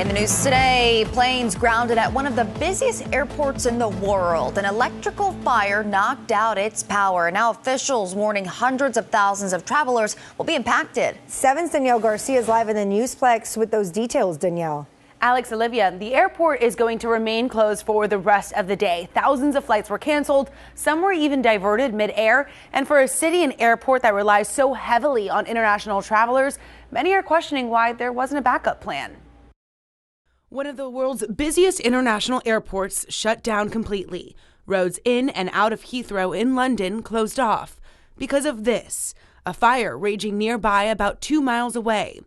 In the news today, planes grounded at one of the busiest airports in the world. An electrical fire knocked out its power. Now officials warning hundreds of thousands of travelers will be impacted. 7's Danielle Garcia is live in the Newsplex with those details, Danielle. Alex, Olivia, the airport is going to remain closed for the rest of the day. Thousands of flights were canceled. Some were even diverted mid-air. And for a city and airport that relies so heavily on international travelers, many are questioning why there wasn't a backup plan. One of the world's busiest international airports shut down completely. Roads in and out of Heathrow in London closed off because of this, a fire raging nearby about 2 miles away.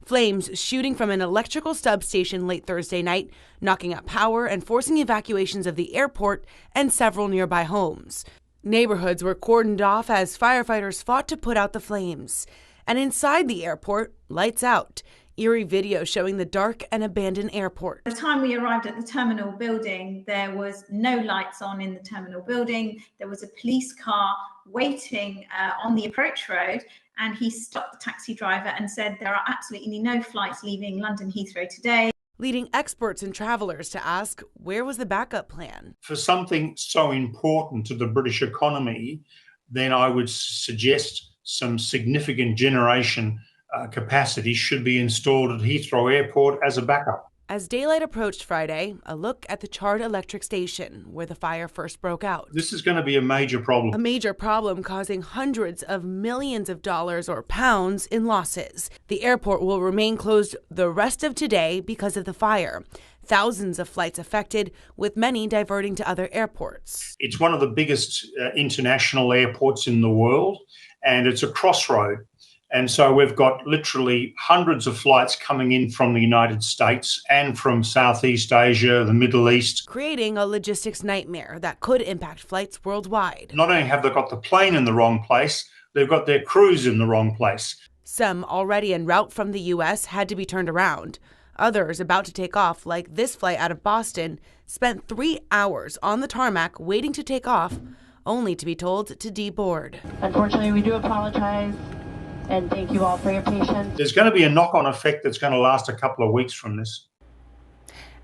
Flames shooting from an electrical substation late Thursday night, knocking out power and forcing evacuations of the airport and several nearby homes. Neighborhoods were cordoned off as firefighters fought to put out the flames. And inside the airport, lights out. Eerie video showing the dark and abandoned airport. By the time we arrived at the terminal building, there was no lights on in the terminal building. There was a police car waiting on the approach road, and he stopped the taxi driver and said there are absolutely no flights leaving London Heathrow today. Leading experts and travelers to ask, where was the backup plan? For something so important to the British economy, then I would suggest some significant generation capacity should be installed at Heathrow Airport as a backup. As daylight approached Friday, a look at the charred electric station where the fire first broke out. This is going to be a major problem. A major problem causing hundreds of millions of dollars or pounds in losses. The airport will remain closed the rest of today because of the fire. Thousands of flights affected, with many diverting to other airports. It's one of the biggest international airports in the world, and it's a crossroad. And so we've got literally hundreds of flights coming in from the United States and from Southeast Asia, the Middle East. Creating a logistics nightmare that could impact flights worldwide. Not only have they got the plane in the wrong place, they've got their crews in the wrong place. Some already en route from the U.S. had to be turned around. Others about to take off, like this flight out of Boston, spent 3 hours on the tarmac waiting to take off, only to be told to deboard. Unfortunately, we do apologize. And thank you all for your patience. There's going to be a knock-on effect that's going to last a couple of weeks from this.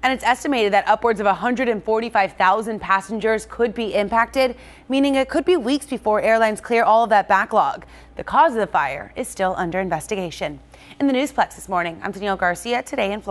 And it's estimated that upwards of 145,000 passengers could be impacted, meaning it could be weeks before airlines clear all of that backlog. The cause of the fire is still under investigation. In the Newsplex this morning, I'm Danielle Garcia, today in Florida.